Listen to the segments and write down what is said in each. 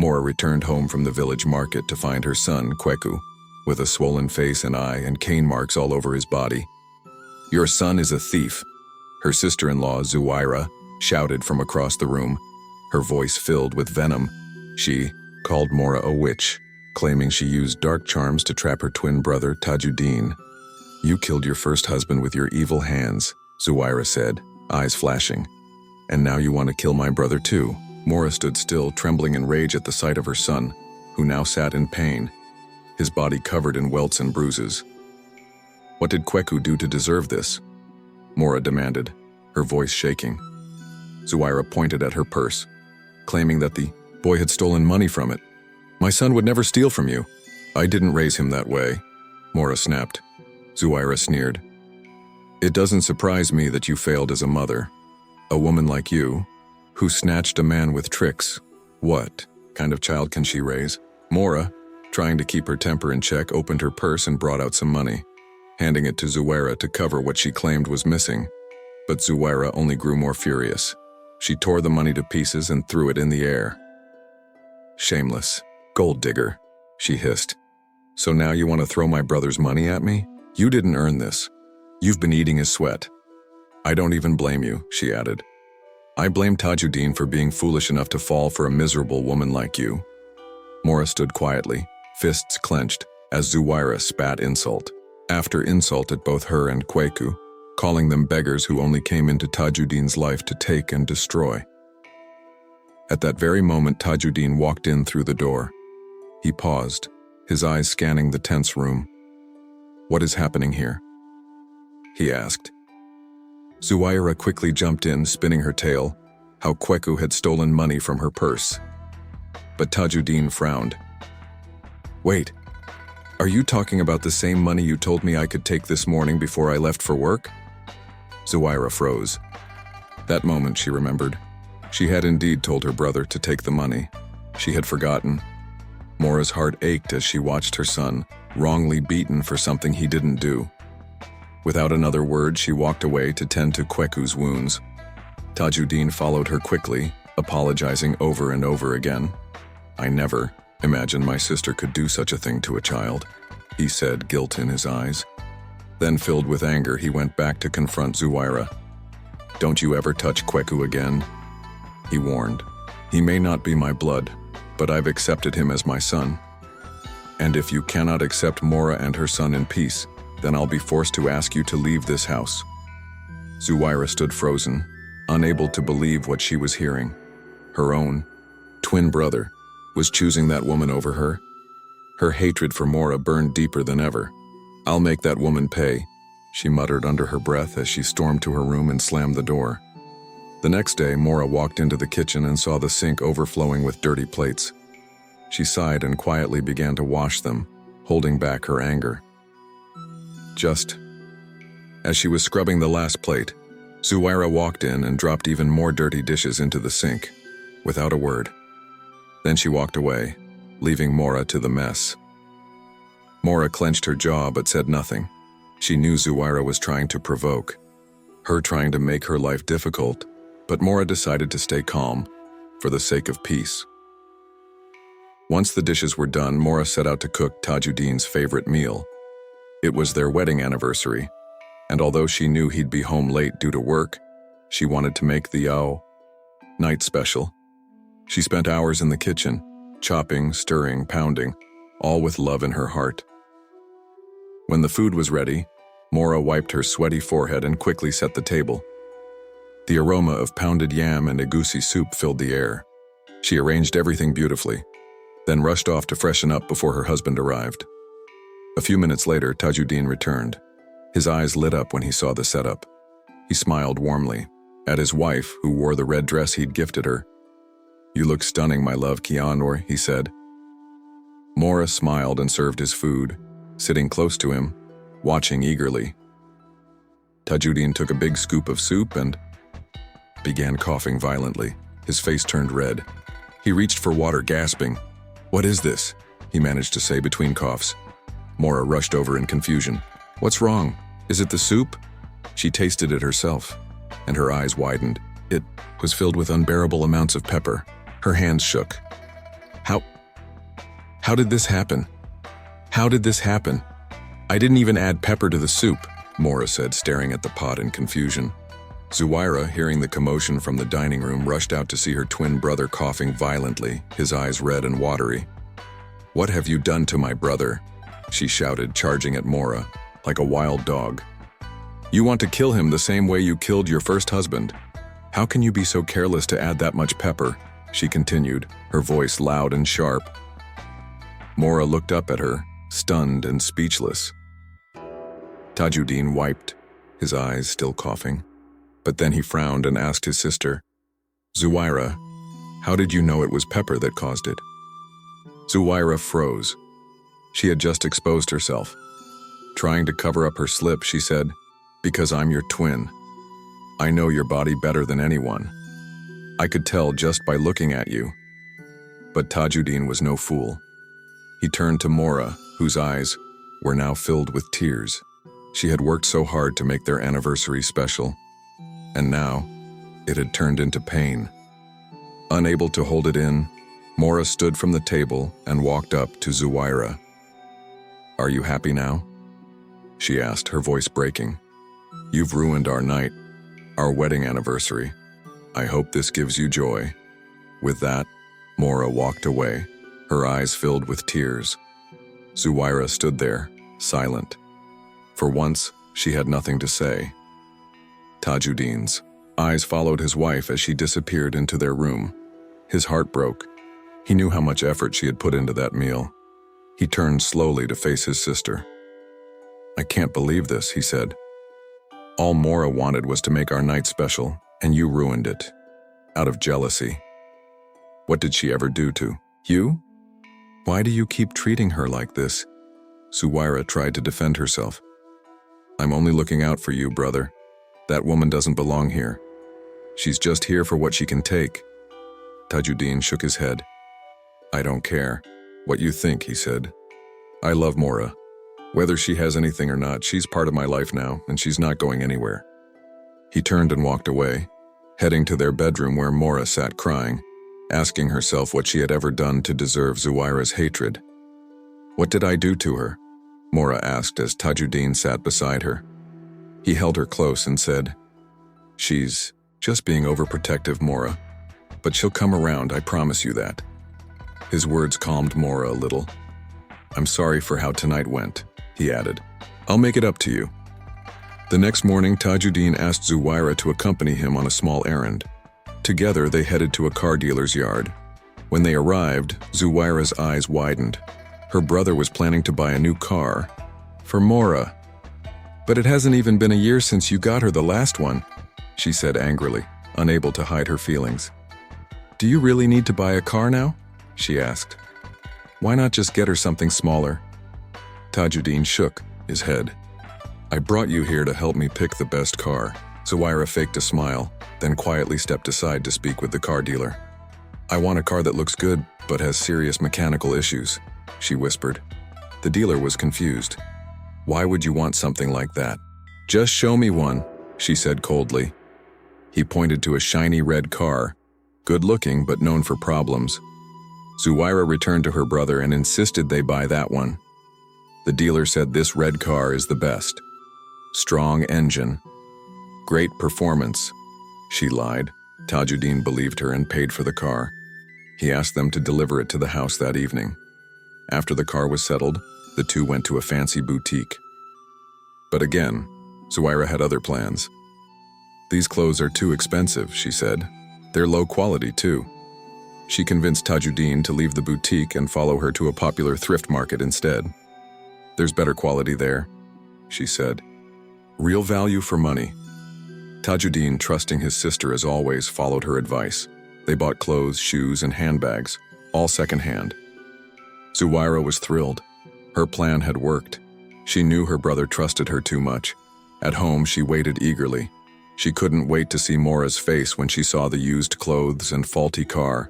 Mora returned home from the village market to find her son, Kweku, with a swollen face and eye and cane marks all over his body. "Your son is a thief," her sister-in-law, Zuwaira, shouted from across the room, her voice filled with venom. She called Mora a witch, claiming she used dark charms to trap her twin brother, Tajuddin. "You killed your first husband with your evil hands," Zuwaira said, eyes flashing. "And now you want to kill my brother too." Mora stood still, trembling in rage at the sight of her son, who now sat in pain, his body covered in welts and bruises. "What did Kweku do to deserve this?" Mora demanded, her voice shaking. Zuwaira pointed at her purse, claiming that the boy had stolen money from it. "My son would never steal from you. I didn't raise him that way," Mora snapped. Zuwaira sneered. "It doesn't surprise me that you failed as a mother. A woman like you, who snatched a man with tricks. What kind of child can she raise?" Mora, trying to keep her temper in check, opened her purse and brought out some money, handing it to Zuwaira to cover what she claimed was missing. But Zuwaira only grew more furious. She tore the money to pieces and threw it in the air. "Shameless gold digger," she hissed. "So now you want to throw my brother's money at me? You didn't earn this. You've been eating his sweat." "I don't even blame you," she added. "I blame Tajuddin for being foolish enough to fall for a miserable woman like you." Mora stood quietly, fists clenched, as Zuwaira spat insult after insult at both her and Kweku, calling them beggars who only came into Tajuddin's life to take and destroy. At that very moment, Tajuddin walked in through the door. He paused, his eyes scanning the tense room. "What is happening here?" he asked. Zuwaira quickly jumped in, spinning her tale, how Kweku had stolen money from her purse. But Tajuddin frowned. "Wait, are you talking about the same money you told me I could take this morning before I left for work?" Zuwaira froze. That moment she remembered. She had indeed told her brother to take the money. She had forgotten. Mora's heart ached as she watched her son, wrongly beaten for something he didn't do. Without another word, she walked away to tend to Kweku's wounds. Tajuddin followed her quickly, apologizing over and over again. "I never imagined my sister could do such a thing to a child," he said, guilt in his eyes. Then, filled with anger, he went back to confront Zuwaira. "Don't you ever touch Kweku again," he warned. "He may not be my blood, but I've accepted him as my son. And if you cannot accept Mora and her son in peace, then I'll be forced to ask you to leave this house." Zuwaira stood frozen, unable to believe what she was hearing. Her own twin brother was choosing that woman over her. Her hatred for Mora burned deeper than ever. "I'll make that woman pay," she muttered under her breath as she stormed to her room and slammed the door. The next day, Mora walked into the kitchen and saw the sink overflowing with dirty plates. She sighed and quietly began to wash them, holding back her anger. Just as she was scrubbing the last plate, Zuwaira walked in and dropped even more dirty dishes into the sink, without a word. Then she walked away, leaving Mora to the mess. Mora clenched her jaw but said nothing. She knew Zuwaira was trying to provoke, her trying to make her life difficult, but Mora decided to stay calm, for the sake of peace. Once the dishes were done, Mora set out to cook Tajuddin's favorite meal. It was their wedding anniversary, and although she knew he'd be home late due to work, she wanted to make the night special. She spent hours in the kitchen, chopping, stirring, pounding, all with love in her heart. When the food was ready, Mora wiped her sweaty forehead and quickly set the table. The aroma of pounded yam and egusi soup filled the air. She arranged everything beautifully, then rushed off to freshen up before her husband arrived. A few minutes later, Tajuddin returned. His eyes lit up when he saw the setup. He smiled warmly at his wife, who wore the red dress he'd gifted her. "You look stunning, my love, Kianor," he said. Mora smiled and served his food, sitting close to him, watching eagerly. Tajuddin took a big scoop of soup and began coughing violently. His face turned red. He reached for water, gasping. "What is this?" he managed to say between coughs. Mora rushed over in confusion. "What's wrong? Is it the soup?" She tasted it herself, and her eyes widened. It was filled with unbearable amounts of pepper. Her hands shook. How? How did this happen? How did this happen? I didn't even add pepper to the soup, Mora said, staring at the pot in confusion. Zuwaira, hearing the commotion from the dining room, rushed out to see her twin brother coughing violently, his eyes red and watery. "What have you done to my brother?" she shouted, charging at Mora, like a wild dog. "You want to kill him the same way you killed your first husband. How can you be so careless to add that much pepper?" she continued, her voice loud and sharp. Mora looked up at her, stunned and speechless. Tajuddin wiped, his eyes still coughing. But then he frowned and asked his sister, "Zuwaira, how did you know it was pepper that caused it?" Zuwaira froze. She had just exposed herself. Trying to cover up her slip, she said, "Because I'm your twin. I know your body better than anyone. I could tell just by looking at you." But Tajuddin was no fool. He turned to Mora, whose eyes were now filled with tears. She had worked so hard to make their anniversary special, and now it had turned into pain. Unable to hold it in, Mora stood from the table and walked up to Zuwaira. "Are you happy now?" she asked, her voice breaking. "You've ruined our night, our wedding anniversary. I hope this gives you joy." With that, Mora walked away, her eyes filled with tears. Zuwaira stood there, silent. For once, she had nothing to say. Tajuddin's eyes followed his wife as she disappeared into their room. His heart broke. He knew how much effort she had put into that meal. He turned slowly to face his sister. "I can't believe this," he said. "All Mora wanted was to make our night special, and you ruined it. Out of jealousy. What did she ever do to you? Why do you keep treating her like this?" Zuwaira tried to defend herself. "I'm only looking out for you, brother. That woman doesn't belong here. She's just here for what she can take." Tajuddin shook his head. "I don't care what you think," he said. "I love Mora. Whether she has anything or not, she's part of my life now, and she's not going anywhere." He turned and walked away, heading to their bedroom where Mora sat crying, asking herself what she had ever done to deserve Zuwaira's hatred. "What did I do to her?" Mora asked as Tajuddin sat beside her. He held her close and said, "She's just being overprotective, Mora. But she'll come around, I promise you that." His words calmed Mora a little. "I'm sorry for how tonight went," he added. "I'll make it up to you." The next morning, Tajuddin asked Zuwaira to accompany him on a small errand. Together, they headed to a car dealer's yard. When they arrived, Zuwaira's eyes widened. Her brother was planning to buy a new car for Mora. "But it hasn't even been a year since you got her the last one," she said angrily, unable to hide her feelings. "Do you really need to buy a car now?" she asked. "Why not just get her something smaller?" Tajuddin shook his head. "I brought you here to help me pick the best car." Zuwaira faked a smile, then quietly stepped aside to speak with the car dealer. "I want a car that looks good but has serious mechanical issues," she whispered. The dealer was confused. "Why would you want something like that?" "Just show me one," she said coldly. He pointed to a shiny red car, good-looking but known for problems. Zuwaira returned to her brother and insisted they buy that one. The dealer said this red car is the best. Strong engine. Great performance. She lied. Tajuddin believed her and paid for the car. He asked them to deliver it to the house that evening. After the car was settled, the two went to a fancy boutique. But again, Zuwaira had other plans. "These clothes are too expensive," she said. "They're low quality, too." She convinced Tajuddin to leave the boutique and follow her to a popular thrift market instead. "There's better quality there," she said. "Real value for money." Tajuddin, trusting his sister as always, followed her advice. They bought clothes, shoes, and handbags, all secondhand. Zuwaira was thrilled. Her plan had worked. She knew her brother trusted her too much. At home, she waited eagerly. She couldn't wait to see Mora's face when she saw the used clothes and faulty car.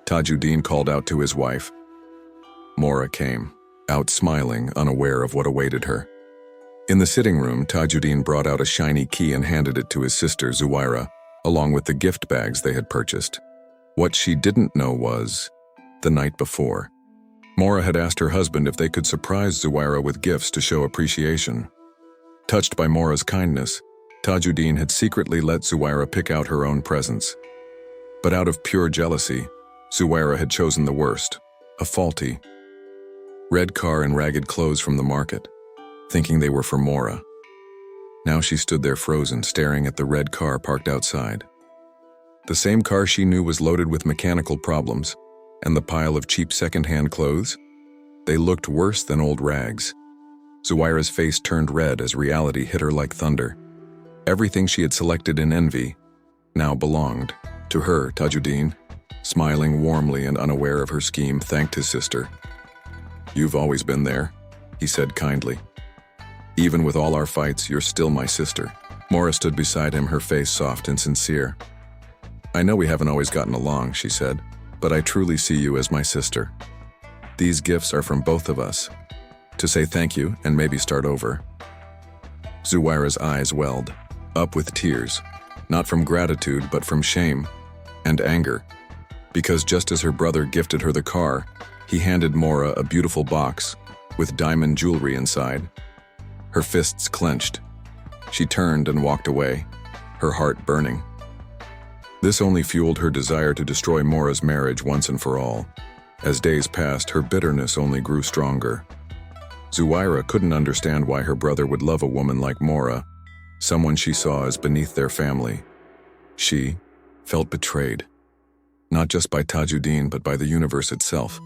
Tajuddin called out to his wife. Mora came, out smiling, unaware of what awaited her. In the sitting room, Tajuddin brought out a shiny key and handed it to his sister Zuwaira, along with the gift bags they had purchased. What she didn't know was, The night before, Mora had asked her husband if they could surprise Zuwaira with gifts to show appreciation. Touched by Mora's kindness, Tajuddin had secretly let Zuwaira pick out her own presents. But out of pure jealousy, Zuwaira had chosen the worst, a faulty red car and ragged clothes from the market, thinking they were for Mora. Now she stood there frozen, staring at the red car parked outside. The same car she knew was loaded with mechanical problems, and the pile of cheap second-hand clothes? They looked worse than old rags. Zuwaira's face turned red as reality hit her like thunder. Everything she had selected in envy now belonged to her. Tajuddin, smiling warmly and unaware of her scheme, thanked his sister. "You've always been there," he said kindly. "Even with all our fights, you're still my sister." Mora stood beside him, her face soft and sincere. "I know we haven't always gotten along," she said, "but I truly see you as my sister. These gifts are from both of us, to say thank you and maybe start over." Zuwaira's eyes welled up with tears, not from gratitude but from shame and anger, because just as her brother gifted her the car, he handed Mora a beautiful box with diamond jewelry inside. Her fists clenched. She turned and walked away, her heart burning. This only fueled her desire to destroy Mora's marriage once and for all. As days passed, her bitterness only grew stronger. Zuwaira couldn't understand why her brother would love a woman like Mora, someone she saw as beneath their family. She felt betrayed, not just by Tajuddin but by the universe itself,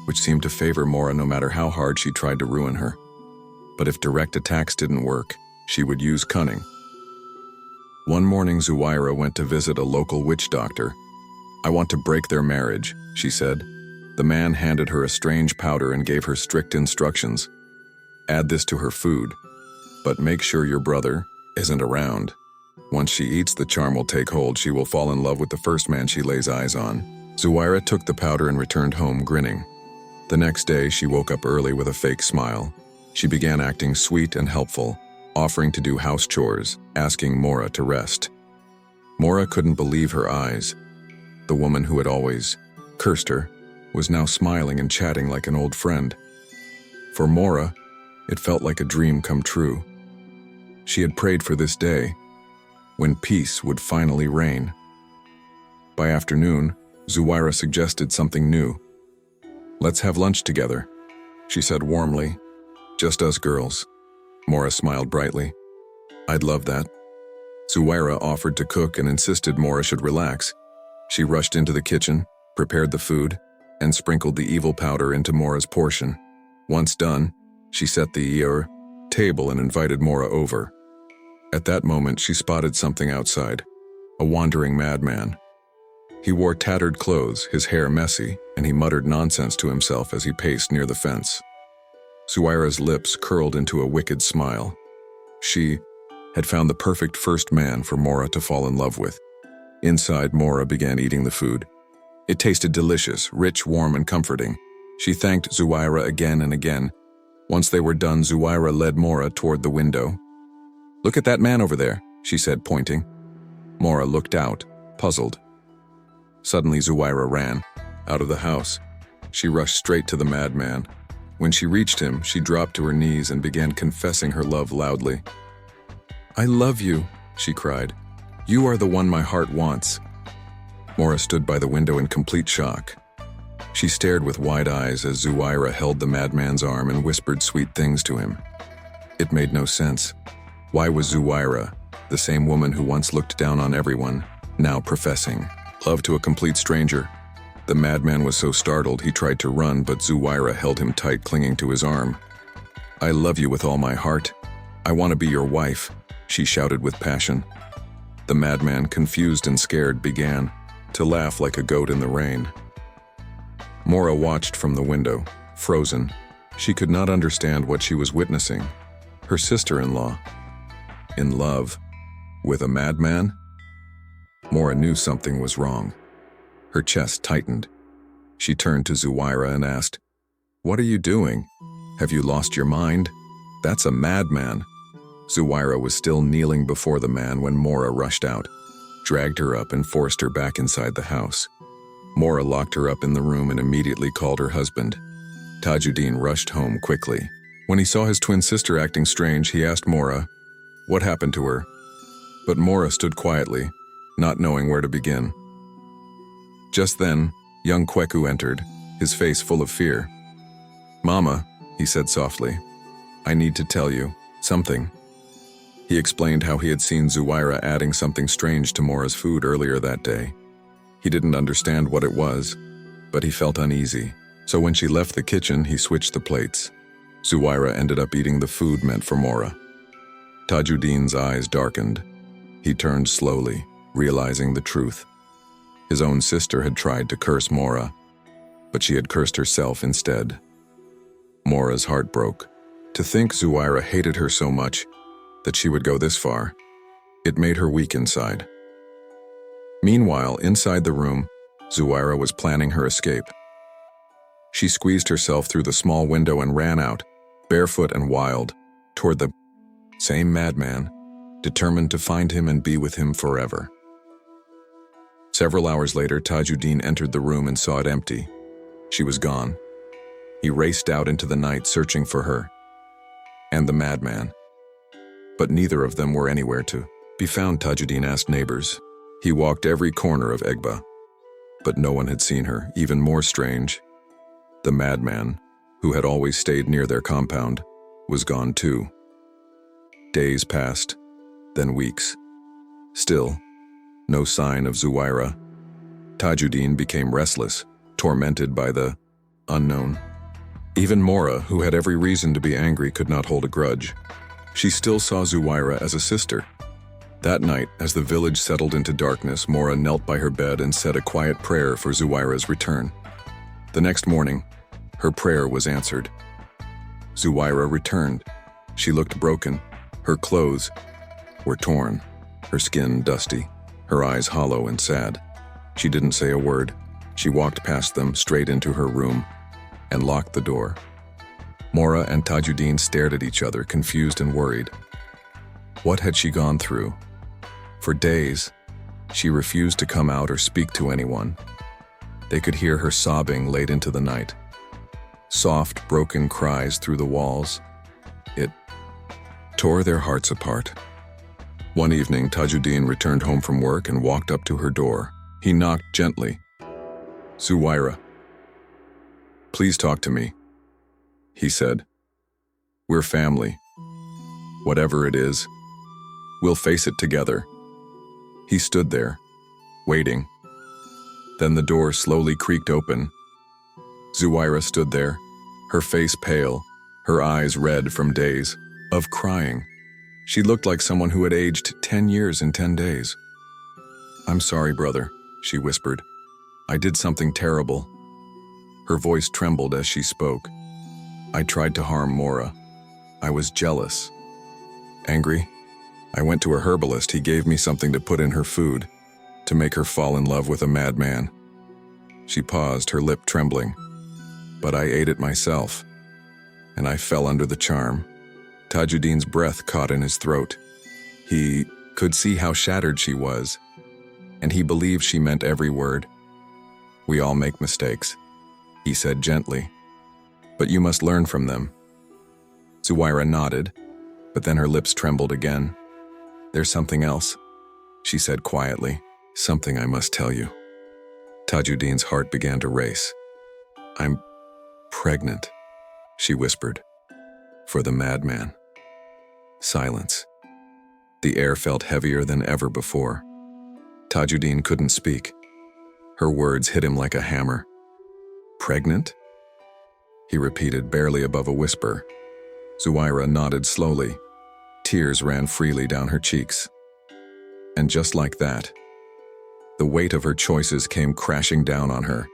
which seemed to favor Mora no matter how hard she tried to ruin her. But if direct attacks didn't work, she would use cunning. One morning, Zuwaira went to visit a local witch doctor. "I want to break their marriage," she said. The man handed her a strange powder and gave her strict instructions. "Add this to her food, but make sure your brother isn't around. Once she eats, the charm will take hold. She will fall in love with the first man she lays eyes on." Zuwaira took the powder and returned home grinning. The next day, she woke up early with a fake smile. She began acting sweet and helpful, offering to do house chores, asking Mora to rest. Mora couldn't believe her eyes. The woman who had always cursed her was now smiling and chatting like an old friend. For Mora, it felt like a dream come true. She had prayed for this day, when peace would finally reign. By afternoon, Zuwaira suggested something new. "Let's have lunch together," she said warmly. "Just us girls." Mora smiled brightly. "I'd love that." Zuwaira offered to cook and insisted Mora should relax. She rushed into the kitchen, prepared the food, and sprinkled the evil powder into Mora's portion. Once done, she set the table and invited Mora over. At that moment, she spotted something outside, a wandering madman. He wore tattered clothes, his hair messy, and he muttered nonsense to himself as he paced near the fence. Zuwaira's lips curled into a wicked smile. She had found the perfect first man for Mora to fall in love with. Inside, Mora began eating the food. It tasted delicious, rich, warm, and comforting. She thanked Zuwaira again and again. Once they were done, Zuwaira led Mora toward the window. "Look at that man over there," she said, pointing. Mora looked out, puzzled. Suddenly, Zuwaira ran out of the house. She rushed straight to the madman. When she reached him, she dropped to her knees and began confessing her love loudly. "I love you," she cried. "You are the one my heart wants." Mora stood by the window in complete shock. She stared with wide eyes as Zuwaira held the madman's arm and whispered sweet things to him. It made no sense. Why was Zuwaira, the same woman who once looked down on everyone, now professing love to a complete stranger? The madman was so startled he tried to run, but Zuwaira held him tight, clinging to his arm. "I love you with all my heart. I want to be your wife," she shouted with passion. The madman, confused and scared, began to laugh like a goat in the rain. Mora watched from the window, frozen. She could not understand what she was witnessing. Her sister-in-law, in love with a madman? Mora knew something was wrong. Her chest tightened. She turned to Zuwaira and asked, "What are you doing? Have you lost your mind? That's a madman." Zuwaira was still kneeling before the man when Mora rushed out, dragged her up and forced her back inside the house. Mora locked her up in the room and immediately called her husband. Tajuddin rushed home quickly. When he saw his twin sister acting strange, he asked Mora what happened to her. But Mora stood quietly, not knowing where to begin. Just then, young Kweku entered, his face full of fear. "Mama," he said softly, "I need to tell you something." He explained how he had seen Zuwaira adding something strange to Mora's food earlier that day. He didn't understand what it was, but he felt uneasy. So when she left the kitchen, he switched the plates. Zuwaira ended up eating the food meant for Mora. Tajuddin's eyes darkened. He turned slowly, realizing the truth. His own sister had tried to curse Mora, but she had cursed herself instead. Mora's heart broke. To think Zuwaira hated her so much that she would go this far, it made her weak inside. Meanwhile, inside the room, Zuwaira was planning her escape. She squeezed herself through the small window and ran out, barefoot and wild, toward the same madman, determined to find him and be with him forever. Several hours later, Tajuddin entered the room and saw it empty. She was gone. He raced out into the night searching for her and the madman. But neither of them were anywhere to be found. Tajuddin asked neighbors. He walked every corner of Egba, but no one had seen her. Even more strange, the madman, who had always stayed near their compound, was gone too. Days passed, then weeks. Still, no sign of Zuwaira. Tajuddin became restless, tormented by the unknown. Even Mora, who had every reason to be angry, could not hold a grudge. She still saw Zuwaira as a sister. That night, as the village settled into darkness, Mora knelt by her bed and said a quiet prayer for Zuwaira's return. The next morning, her prayer was answered. Zuwaira returned. She looked broken. Her clothes were torn, her skin dusty, her eyes hollow and sad. She didn't say a word. She walked past them straight into her room and locked the door. Mora and Tajuddin stared at each other, confused and worried. What had she gone through? For days, she refused to come out or speak to anyone. They could hear her sobbing late into the night. Soft, broken cries through the walls. It tore their hearts apart. One evening, Tajuddin returned home from work and walked up to her door. He knocked gently. "Zuwaira, please talk to me," he said. "We're family. Whatever it is, we'll face it together." He stood there, waiting. Then the door slowly creaked open. Zuwaira stood there, her face pale, her eyes red from days of crying. She looked like someone who had aged 10 years in 10 days. "I'm sorry, brother," she whispered. "I did something terrible." Her voice trembled as she spoke. "I tried to harm Mora. I was jealous. Angry, I went to a herbalist. He gave me something to put in her food, to make her fall in love with a madman." She paused, her lip trembling. "But I ate it myself, and I fell under the charm." Tajuddin's breath caught in his throat. He could see how shattered she was, and he believed she meant every word. "We all make mistakes," he said gently, "but you must learn from them." Zuwaira nodded, but then her lips trembled again. "There's something else," she said quietly. "Something I must tell you." Tajuddin's heart began to race. "I'm pregnant," she whispered. "For the madman." Silence. The air felt heavier than ever before. Tajuddin couldn't speak. Her words hit him like a hammer. "Pregnant?" he repeated, barely above a whisper. Zuwaira nodded slowly. Tears ran freely down her cheeks. And just like that, the weight of her choices came crashing down on her.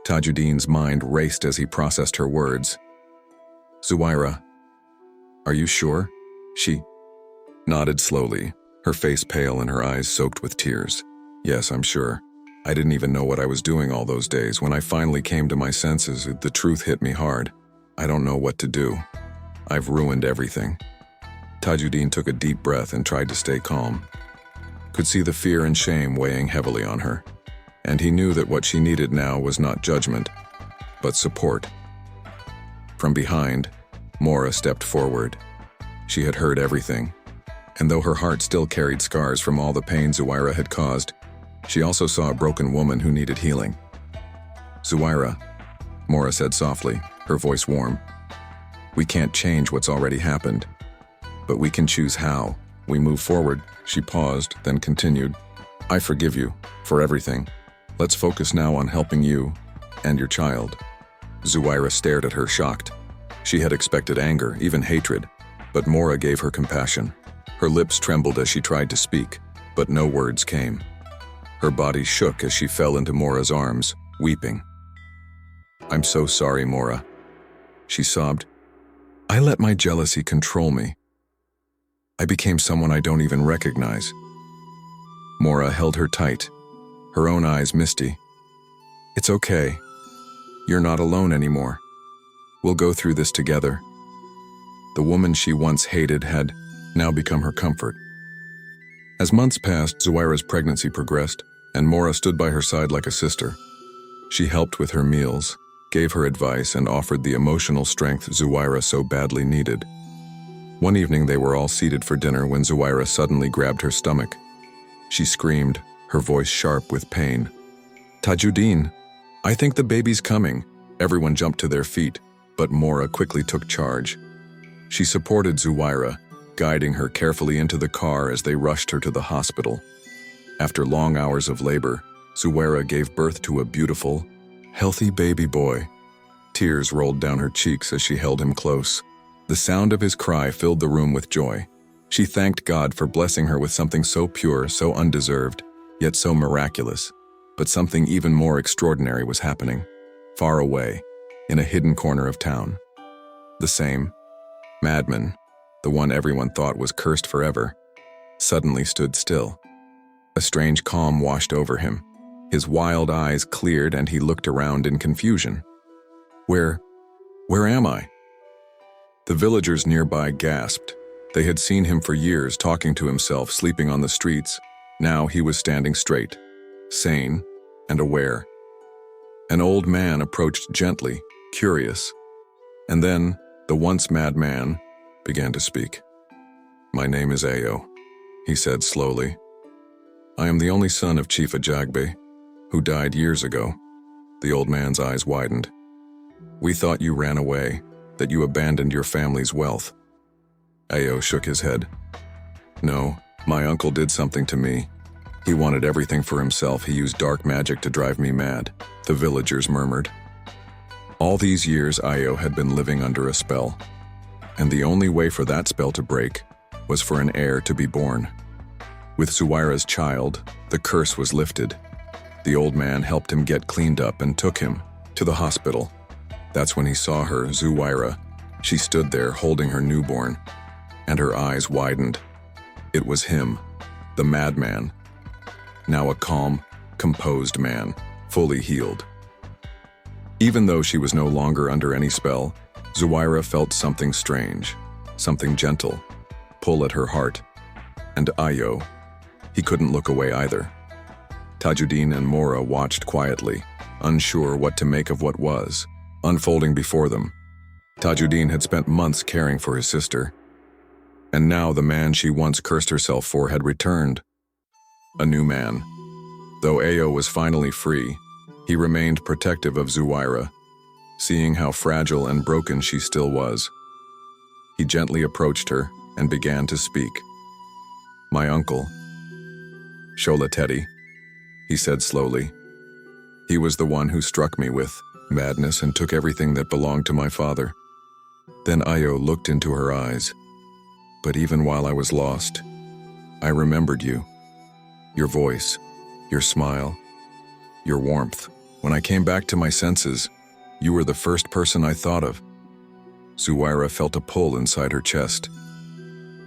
Tajuddin's mind raced as he processed her words. "Zuwaira, are you sure?" She nodded slowly, her face pale and her eyes soaked with tears. "Yes, I'm sure. I didn't even know what I was doing all those days. When I finally came to my senses, the truth hit me hard. I don't know what to do. I've ruined everything." Tajuddin took a deep breath and tried to stay calm. Could see the fear and shame weighing heavily on her. and he knew that what she needed now was not judgment, but support. From behind, Mora stepped forward. She had heard everything, and though her heart still carried scars from all the pain Zuwaira had caused, she also saw a broken woman who needed healing. "Zuwaira," Mora said softly, her voice warm. "We can't change what's already happened, but we can choose how we move forward." She paused, then continued, "I forgive you for everything. Let's focus now on helping you and your child." Zuwaira stared at her, shocked. She had expected anger, even hatred, but Mora gave her compassion. Her lips trembled as she tried to speak, but no words came. Her body shook as she fell into Mora's arms, weeping. "I'm so sorry, Mora," she sobbed. "I let my jealousy control me. I became someone I don't even recognize." Mora held her tight, her own eyes misty. "It's okay. You're not alone anymore. We'll go through this together." The woman she once hated had now become her comfort. As months passed, Zuwaira's pregnancy progressed, and Mora stood by her side like a sister. She helped with her meals, gave her advice, and offered the emotional strength Zuwaira so badly needed. One evening they were all seated for dinner when Zuwaira suddenly grabbed her stomach. She screamed, her voice sharp with pain. "Tajuddin, I think the baby's coming." Everyone jumped to their feet, but Mora quickly took charge. She supported Zuwaira, guiding her carefully into the car as they rushed her to the hospital. After long hours of labor, Zuwaira gave birth to a beautiful, healthy baby boy. Tears rolled down her cheeks as she held him close. The sound of his cry filled the room with joy. She thanked God for blessing her with something so pure, so undeserved, yet so miraculous. But something even more extraordinary was happening, far away, in a hidden corner of town. The same madman, the one everyone thought was cursed forever, suddenly stood still. A strange calm washed over him. His wild eyes cleared and he looked around in confusion. Where am I?" The villagers nearby gasped. They had seen him for years, talking to himself, sleeping on the streets. Now he was standing straight, sane and aware. An old man approached gently, curious, and then the once mad man began to speak. "My name is Ayo," he said slowly. "I am the only son of Chief Ajagbe, who died years ago." The old man's eyes widened. "We thought you ran away, that you abandoned your family's wealth." Ayo shook his head. "No, my uncle did something to me. He wanted everything for himself. He used dark magic to drive me mad," the villagers murmured. All these years, Ayo had been living under a spell, and the only way for that spell to break was for an heir to be born. With Zuwaira's child, the curse was lifted. The old man helped him get cleaned up and took him to the hospital. That's when he saw her, Zuwaira. She stood there holding her newborn, and her eyes widened. It was him, the madman. Now a calm, composed man, fully healed. Even though she was no longer under any spell, Zuwaira felt something strange, something gentle, pull at her heart. And Ayo, he couldn't look away either. Tajuddin and Mora watched quietly, unsure what to make of what was unfolding before them. Tajuddin had spent months caring for his sister, and now the man she once cursed herself for had returned. A new man. Though Ayo was finally free, he remained protective of Zuwaira, seeing how fragile and broken she still was. He gently approached her and began to speak. "My uncle, Shola Teddy," he said slowly. "He was the one who struck me with madness and took everything that belonged to my father." Then Ayo looked into her eyes. "But even while I was lost, I remembered you. Your voice, your smile, your warmth. When I came back to my senses, you were the first person I thought of." Zuwaira felt a pull inside her chest.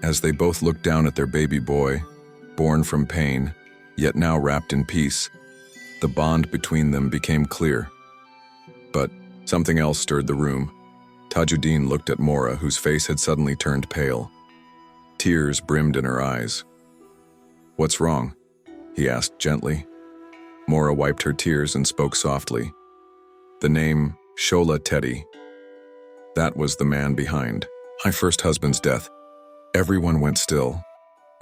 As they both looked down at their baby boy, born from pain, yet now wrapped in peace, the bond between them became clear. But something else stirred the room. Tajuddin looked at Mora, whose face had suddenly turned pale. Tears brimmed in her eyes. "What's wrong?" he asked gently. Mora wiped her tears and spoke softly. The name, Shola Teddy. That was the man behind my first husband's death. Everyone went still.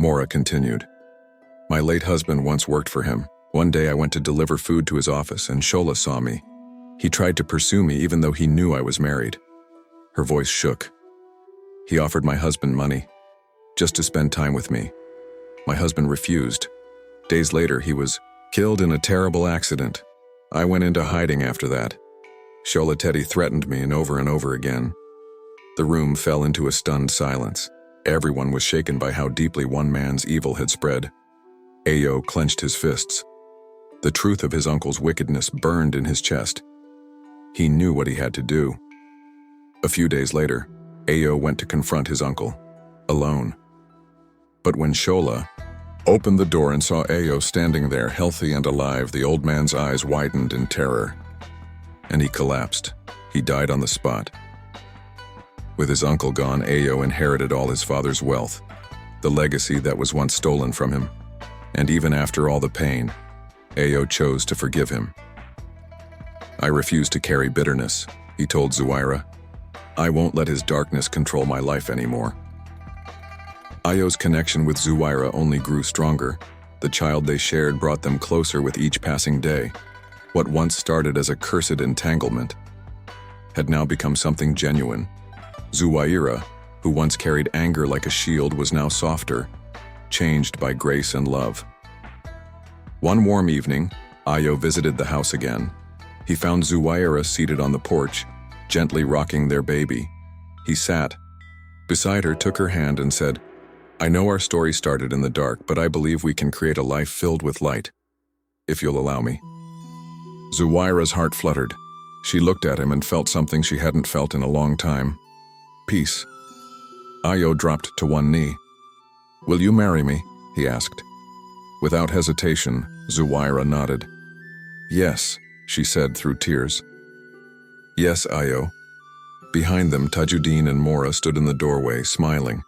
Mora continued. My late husband once worked for him. One day I went to deliver food to his office and Shola saw me. He tried to pursue me even though he knew I was married. Her voice shook. He offered my husband money, just to spend time with me. My husband refused. Days later, he was killed in a terrible accident. I went into hiding after that. Shola Teddy threatened me and over again. The room fell into a stunned silence. Everyone was shaken by how deeply one man's evil had spread. Ayo clenched his fists. The truth of his uncle's wickedness burned in his chest. He knew what he had to do. A few days later, Ayo went to confront his uncle, alone. But when Shola opened the door and saw Ayo standing there, healthy and alive, the old man's eyes widened in terror. And he collapsed. He died on the spot. With his uncle gone, Ayo inherited all his father's wealth, the legacy that was once stolen from him. And even after all the pain, Ayo chose to forgive him. I refuse to carry bitterness, he told Zuwaira. I won't let his darkness control my life anymore. Ayo's connection with Zuwaira only grew stronger. The child they shared brought them closer with each passing day. What once started as a cursed entanglement had now become something genuine. Zuwaira, who once carried anger like a shield, was now softer, changed by grace and love. One warm evening, Ayo visited the house again. He found Zuwaira seated on the porch, gently rocking their baby. He sat beside her, took her hand and said, I know our story started in the dark, but I believe we can create a life filled with light, if you'll allow me. Zuwaira's heart fluttered. She looked at him and felt something she hadn't felt in a long time. Peace. Ayo dropped to one knee. Will you marry me? He asked. Without hesitation, Zuwaira nodded. Yes, she said through tears. Yes, Ayo. Behind them, Tajuddin and Mora stood in the doorway, smiling.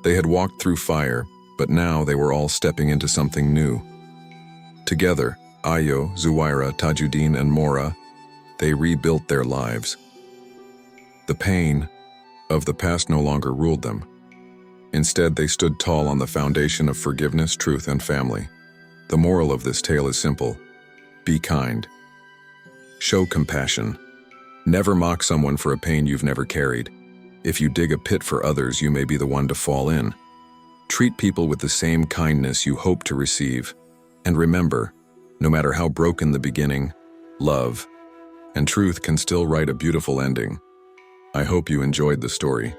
They had walked through fire, but now they were all stepping into something new. Together, Ayo, Zuwaira, Tajuddin, and Mora, they rebuilt their lives. The pain of the past no longer ruled them. Instead, they stood tall on the foundation of forgiveness, truth, and family. The moral of this tale is simple. Be kind. Show compassion. Never mock someone for a pain you've never carried. If you dig a pit for others, you may be the one to fall in. Treat people with the same kindness you hope to receive. And remember, no matter how broken the beginning, love and truth can still write a beautiful ending. I hope you enjoyed the story.